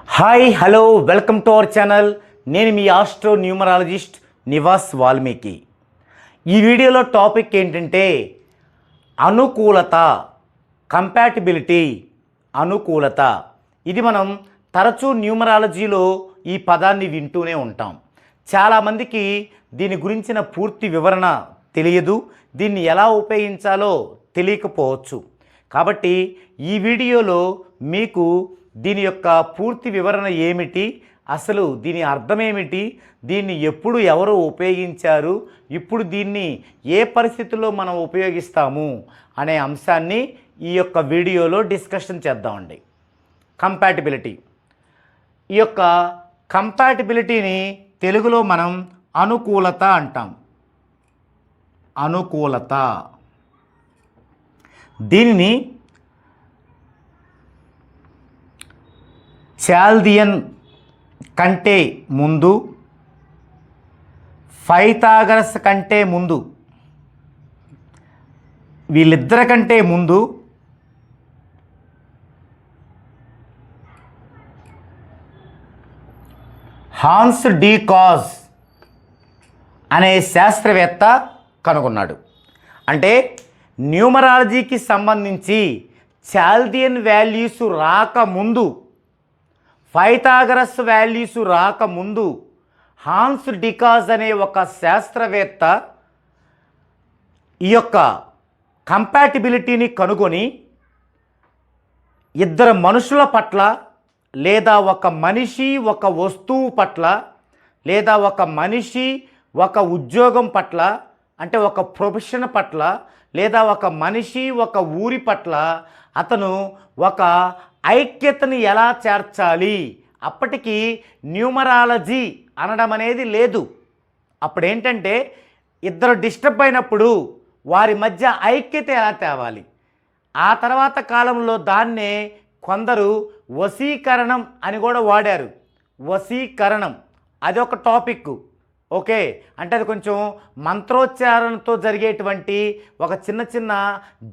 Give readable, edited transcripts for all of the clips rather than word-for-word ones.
Hi hello welcome to our channel. నేను మీ astro numerologist Nivas Valmiki. ఈ వీడియోలో టాపిక్ ఏంటంటే అనుకూలత, కంపాటిబిలిటీ. అనుకూలత ఇది మనం తరచూ న్యూమరాలజీలో ఈ పదాన్ని వింటూనే ఉంటాం. చాలామందికి దీని గురించిన పూర్తి వివరణ తెలియదు, దీన్ని ఎలా ఉపయోగించాలో తెలియకపోవచ్చు. కాబట్టి ఈ వీడియోలో మీకు దీని యొక్క పూర్తి వివరణ ఏమిటి, అసలు దీని అర్థం ఏమిటి, దీన్ని ఎప్పుడు ఎవరు ఉపయోగించారు, ఇప్పుడు దీన్ని ఏ పరిస్థితుల్లో మనం ఉపయోగిస్తాము అనే అంశాన్ని ఈ యొక్క వీడియోలో డిస్కషన్ చేద్దామండి. కంపాటిబిలిటీ. ఈ యొక్క కంపాటిబిలిటీని తెలుగులో మనం అనుకూలత అంటాం. అనుకూలత. దీనిని చాల్దియన్ కంటే ముందు, పైథాగరస్ కంటే ముందు, వీళ్ళిద్దరి కంటే ముందు హాన్స్ డి కాజ్ అనే శాస్త్రవేత్త కనుగొన్నాడు. అంటే న్యూమరాలజీకి సంబంధించి చాల్దియన్ వాల్యూస్ రాకముందు, పైథాగరస్ వాల్యూస్ రాకముందు హాన్స్ డికాజ్ అనే ఒక శాస్త్రవేత్త ఈ యొక్క కంపాటిబిలిటీని కనుగొని ఇద్దరు మనుషుల పట్ల, లేదా ఒక మనిషి ఒక వస్తువు పట్ల, లేదా ఒక మనిషి ఒక ఉద్యోగం పట్ల, అంటే ఒక ప్రొఫెషన్ పట్ల, లేదా ఒక మనిషి ఒక ఊరి పట్ల అతను ఒక ఐక్యతని ఎలా చేర్చాలి. అప్పటికి న్యూమరాలజీ అనడం అనేది లేదు. అప్పుడు ఏంటంటే ఇద్దరు డిస్టర్బ్ అయినప్పుడు వారి మధ్య ఐక్యత ఎలా తేవాలి. ఆ తర్వాత కాలంలో దాన్నే కొందరు వశీకరణం అని కూడా వాడారు. వశీకరణం అది ఒక టాపిక్. ఓకే, అంటే అది కొంచెం మంత్రోచ్చారణతో జరిగేటువంటి ఒక చిన్న చిన్న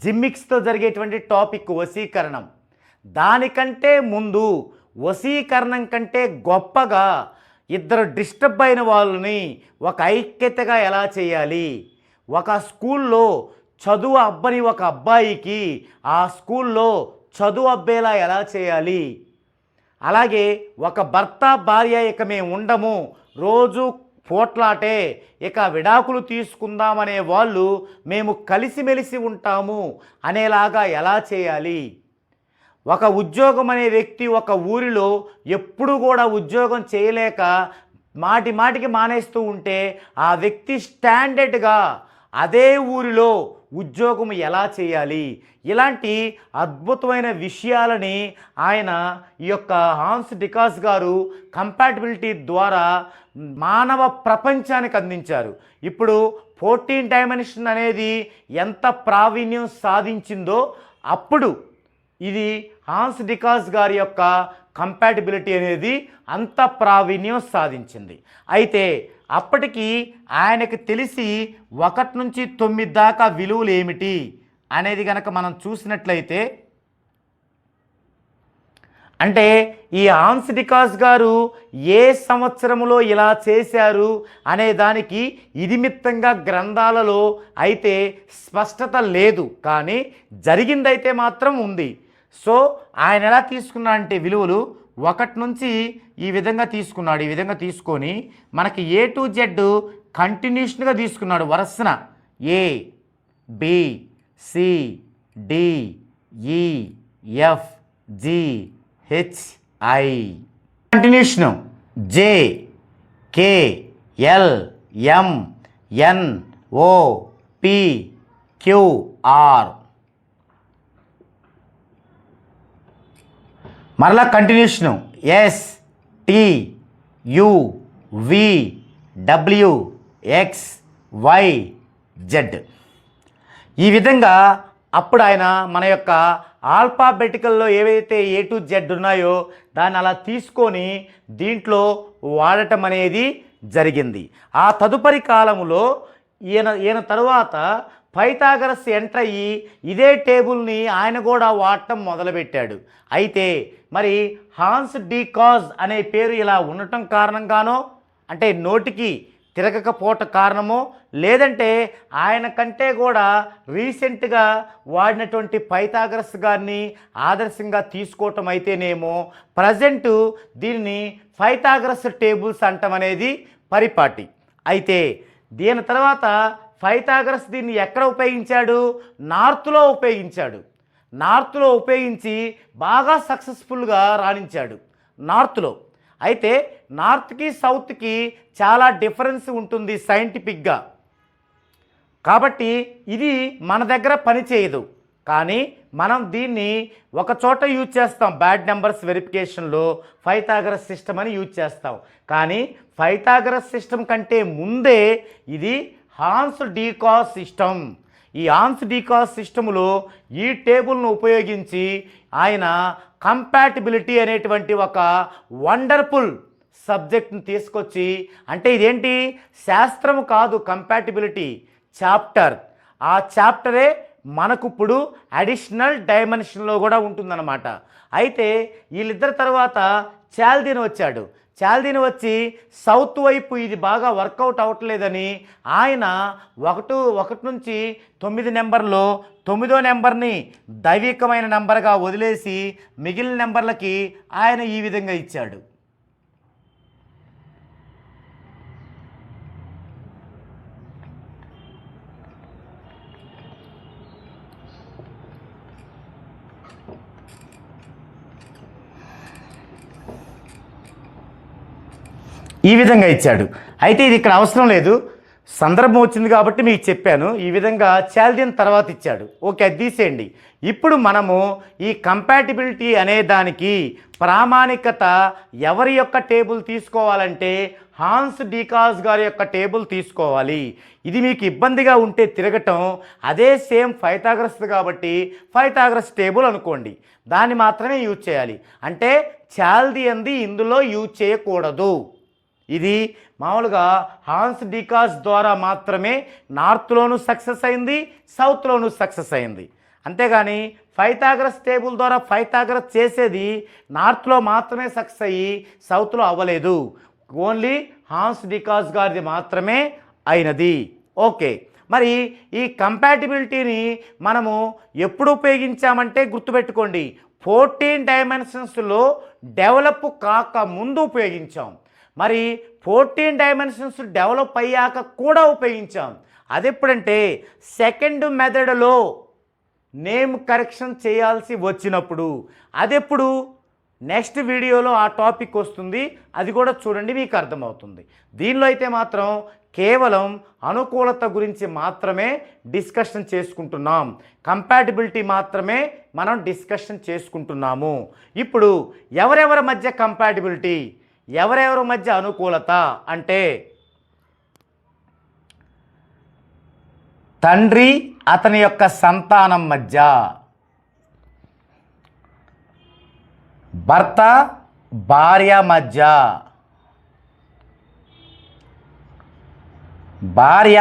జిమ్మిక్స్తో జరిగేటువంటి టాపిక్ వశీకరణం. దానికంటే ముందు, వశీకరణం కంటే గొప్పగా ఇద్దరు డిస్టర్బ్ అయిన వాళ్ళని ఒక ఐక్యతగా ఎలా చేయాలి. ఒక స్కూల్లో చదువు అబ్బని ఒక అబ్బాయికి ఆ స్కూల్లో చదువు అబ్బేలా ఎలా చేయాలి. అలాగే ఒక భర్త భార్య ఇక మేము ఉండము, రోజు పోట్లాటే, ఇక విడాకులు తీసుకుందామనే వాళ్ళు మేము కలిసిమెలిసి ఉంటాము అనేలాగా ఎలా చేయాలి. ఒక ఉద్యోగం అనే వ్యక్తి ఒక ఊరిలో ఎప్పుడు కూడా ఉద్యోగం చేయలేక మాటి మాటికి మానేస్తూ ఉంటే ఆ వ్యక్తి స్టాండర్డ్గా అదే ఊరిలో ఉద్యోగం ఎలా చేయాలి. ఇలాంటి అద్భుతమైన విషయాలని ఆయన ఈ యొక్క హాన్స్ డికాజ్ గారు కంపాటిబిలిటీ ద్వారా మానవ ప్రపంచానికి అందించారు. ఇప్పుడు 14 డైమెన్షన్ అనేది ఎంత ప్రావీణ్యం సాధించిందో అప్పుడు ఇది హాన్స్ డికాజ్ గారి యొక్క కంపాటిబిలిటీ అనేది అంత ప్రావీణ్యం సాధించింది. అయితే అప్పటికి ఆయనకు తెలిసి 1 నుంచి 9 దాకా విలువలు ఏమిటి అనేది కనుక మనం చూసినట్లయితే, అంటే ఈ హాన్స్ డికాజ్ గారు ఏ సంవత్సరంలో ఇలా చేశారు అనే దానికి ఇదిమిత్తంగా గ్రంథాలలో అయితే స్పష్టత లేదు, కానీ జరిగిందైతే మాత్రం ఉంది. సో ఆయన ఎలా తీసుకున్నా అంటే విలువలు 1 నుంచి ఈ విధంగా తీసుకున్నాడు. ఈ విధంగా తీసుకొని మనకి A to Z కంటిన్యూషన్గా తీసుకున్నాడు. వరుసన A, B, C, D, E, F, G, H, I. Continuation J, K, L, M, N, O, P, Q, R. మరలా continuation S, T, U, V, W, X, Y, Z. ఈ విధంగా అప్పుడు ఆయన మన యొక్క ఆల్ఫాబెటికల్లో ఏవైతే A to Z ఉన్నాయో దాన్ని అలా తీసుకొని దీంట్లో వాడటం అనేది జరిగింది. ఆ తదుపరి కాలంలో ఈయన తరువాత పైథాగరస్ ఎంటర్ అయ్యి ఇదే టేబుల్ని ఆయన కూడా వాడటం మొదలుపెట్టాడు. అయితే మరి హాన్స్ డీకాజ్ అనే పేరు ఇలా ఉండటం కారణంగానో, అంటే నోటికి తిరగకపోవట కారణమో, లేదంటే ఆయన కంటే కూడా రీసెంట్గా వాడినటువంటి పైథాగరస్ గారిని ఆదర్శంగా తీసుకోవటం అయితేనేమో ప్రజెంటు దీన్ని పైథాగరస్ టేబుల్స్ అంటం అనేది పరిపాటి. అయితే దీని తర్వాత పైథాగరస్ దీన్ని ఎక్కడ ఉపయోగించాడు? నార్త్లో ఉపయోగించాడు. నార్త్లో ఉపయోగించి బాగా సక్సెస్ఫుల్గా రాణించాడు నార్త్లో. అయితే నార్త్కి సౌత్కి చాలా డిఫరెన్స్ ఉంటుంది సైంటిఫిక్గా, కాబట్టి ఇది మన దగ్గర పనిచేయదు. కానీ మనం దీన్ని ఒక చోట యూజ్ చేస్తాం, బ్యాడ్ నెంబర్స్ వెరిఫికేషన్లో పైథాగరస్ సిస్టమ్ అని యూజ్ చేస్తాం. కానీ పైథాగరస్ సిస్టమ్ కంటే ముందే ఇది హాన్స్ డీకాజ్ సిస్టమ్. ఈ హాన్స్ డీకాజ్ సిస్టంలో ఈ టేబుల్ను ఉపయోగించి ఆయన కంపాటిబిలిటీ అనేటువంటి ఒక వండర్ఫుల్ సబ్జెక్ట్ని తీసుకొచ్చి, అంటే ఇదేంటి శాస్త్రము కాదు, కంపాటిబిలిటీ చాప్టర్. ఆ చాప్టరే మనకు ఇప్పుడు అడిషనల్ డైమెన్షన్లో కూడా ఉంటుందన్నమాట. అయితే వీళ్ళిద్దరి తర్వాత చాల్దిన్ వచ్చాడు. చాల్దిన్ వచ్చి సౌత్ వైపు ఇది బాగా వర్కౌట్ అవ్వట్లేదని ఆయన 1 నుంచి 9 నెంబర్లో 9వ నెంబర్ని దైవికమైన నెంబర్గా వదిలేసి మిగిలిన నెంబర్లకి ఆయన ఈ విధంగా ఇచ్చాడు. ఈ విధంగా ఇచ్చాడు. అయితే ఇది ఇక్కడ అవసరం లేదు, సందర్భం వచ్చింది కాబట్టి మీకు చెప్పాను. ఈ విధంగా చాల్దిన్ తర్వాత ఇచ్చాడు. ఓకే, అది తీసేయండి. ఇప్పుడు మనము ఈ కంపాటిబిలిటీ అనే దానికి ప్రామాణికత ఎవరి యొక్క టేబుల్ తీసుకోవాలంటే హాన్స్ డీకాజ్ గారి యొక్క టేబుల్ తీసుకోవాలి. ఇది మీకు ఇబ్బందిగా ఉంటే తిరగటం, అదే సేమ్ పైథాగరస్ కాబట్టి పైథాగరస్ టేబుల్ అనుకోండి, దాన్ని మాత్రమే యూజ్ చేయాలి. అంటే చాల్దియన్ది ఇందులో యూజ్ చేయకూడదు. ఇది మామూలుగా హాన్స్ డీకాజ్ ద్వారా మాత్రమే నార్త్లోనూ సక్సెస్ అయింది, సౌత్లోనూ సక్సెస్ అయింది. అంతేగాని పైథాగరస్ టేబుల్ ద్వారా పైథాగరస్ చేసేది నార్త్లో మాత్రమే సక్సెస్ అయ్యి సౌత్లో అవ్వలేదు. ఓన్లీ హాన్స్ డీకాజ్ గారిది మాత్రమే అయినది. ఓకే, మరి ఈ కంపాటిబిలిటీని మనము ఎప్పుడు ఉపయోగించామంటే గుర్తుపెట్టుకోండి, 14 డైమెన్షన్స్లో డెవలప్ కాక ముందు ఉపయోగించాం. మరి 14 డైమెన్షన్స్ డెవలప్ అయ్యాక కూడా ఉపయోగించాం. అది ఎప్పుడంటే సెకండ్ మెథడ్లో నేమ్ కరెక్షన్ చేయాల్సి వచ్చినప్పుడు. అదెప్పుడు నెక్స్ట్ వీడియోలో ఆ టాపిక్ వస్తుంది, అది కూడా చూడండి, మీకు అర్థమవుతుంది. దీనిలో అయితే మాత్రం కేవలం అనుకూలత గురించి మాత్రమే డిస్కషన్ చేసుకుంటున్నాం, కంపాటిబిలిటీ మాత్రమే మనం డిస్కషన్ చేసుకుంటున్నాము. ఇప్పుడు ఎవరెవరి మధ్య కంపాటిబిలిటీ, ఎవరెవరి మధ్య అనుకూలత అంటే తండ్రి అతని యొక్క సంతానం మధ్య, భర్త భార్య మధ్య, భార్య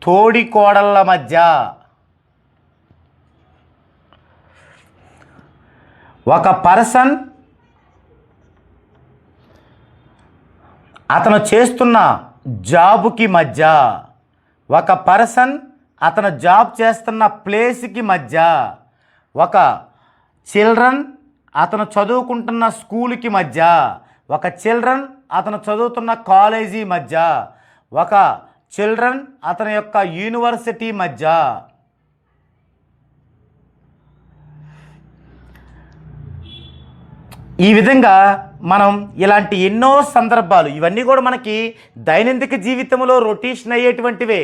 తోడికోడళ్ళ మధ్య, ఒక పర్సన్ అతను చేస్తున్న జాబుకి మధ్య, ఒక పర్సన్ అతను జాబ్ చేస్తున్న ప్లేస్కి మధ్య, ఒక చిల్డ్రన్ అతను చదువుకుంటున్న స్కూల్కి మధ్య, ఒక చిల్డ్రన్ అతను చదువుతున్న కాలేజీ మధ్య, ఒక చిల్డ్రన్ అతని యొక్క యూనివర్సిటీ మధ్య. ఈ విధంగా మనం ఇలాంటి ఎన్నో సందర్భాలు, ఇవన్నీ కూడా మనకి దైనందిక జీవితంలో రొటేషన్ అయ్యేటువంటివే.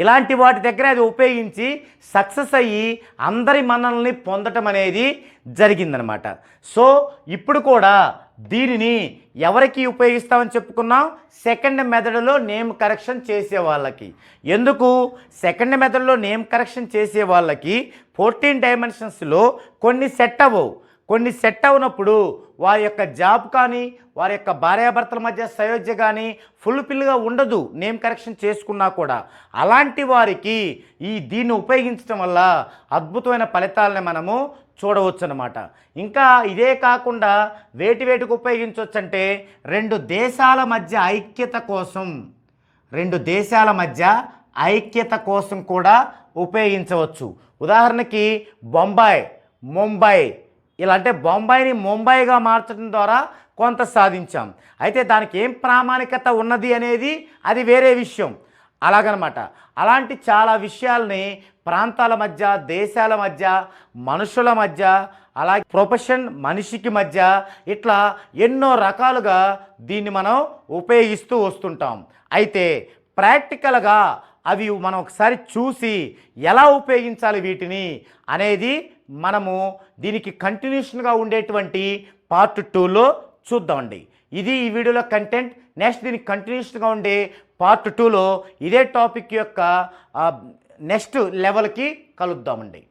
ఇలాంటి వాటి దగ్గర అది ఉపయోగించి సక్సెస్ అయ్యి అందరి మన్ననల్ని పొందటం అనేది జరిగిందనమాట. సో ఇప్పుడు కూడా దీనిని ఎవరికి ఉపయోగిస్తామని చెప్పుకున్నాం? సెకండ్ మెథడ్లో నేమ్ కరెక్షన్ చేసే వాళ్ళకి. ఎందుకు సెకండ్ మెథడ్లో నేమ్ కరెక్షన్ చేసే వాళ్ళకి 14 డైమెన్షన్స్లో కొన్ని సెట్ అవ్వవు, కొన్ని సెట్ అవునప్పుడు వారి యొక్క జాబ్ కానీ వారి యొక్క భార్యాభర్తల మధ్య సయోధ్య కానీ ఫుల్ఫిల్గా ఉండదు, నేమ్ కరెక్షన్ చేసుకున్నా కూడా. అలాంటి వారికి దీన్ని ఉపయోగించడం వల్ల అద్భుతమైన ఫలితాలని మనము చూడవచ్చు అన్నమాట. ఇంకా ఇదే కాకుండా వేటికి ఉపయోగించవచ్చు అంటే రెండు దేశాల మధ్య ఐక్యత కోసం కూడా ఉపయోగించవచ్చు. ఉదాహరణకి బొంబాయి, ముంబై, ఇలా అంటే బొంబాయిని ముంబైగా మార్చడం ద్వారా కొంత సాధించాం. అయితే దానికి ఏం ప్రామాణికత ఉన్నది అనేది అది వేరే విషయం. అలాగనమాట. అలాంటి చాలా విషయాల్ని ప్రాంతాల మధ్య, దేశాల మధ్య, మనుషుల మధ్య, అలాగే ప్రొఫెషన్ మనిషికి మధ్య, ఇట్లా ఎన్నో రకాలుగా దీన్ని మనం ఉపయోగిస్తూ వస్తుంటాం. అయితే ప్రాక్టికల్గా అవి మనం ఒకసారి చూసి ఎలా ఉపయోగించాలి వీటిని అనేది మనము దీనికి కంటిన్యూషన్గా ఉండేటువంటి పార్ట్ 2లో చూద్దామండి. ఇది ఈ వీడియోలో కంటెంట్. నెక్స్ట్ దీనికి కంటిన్యూషన్గా ఉండే పార్ట్ 2లో ఇదే టాపిక్ యొక్క నెక్స్ట్ లెవెల్కి కలుద్దామండి.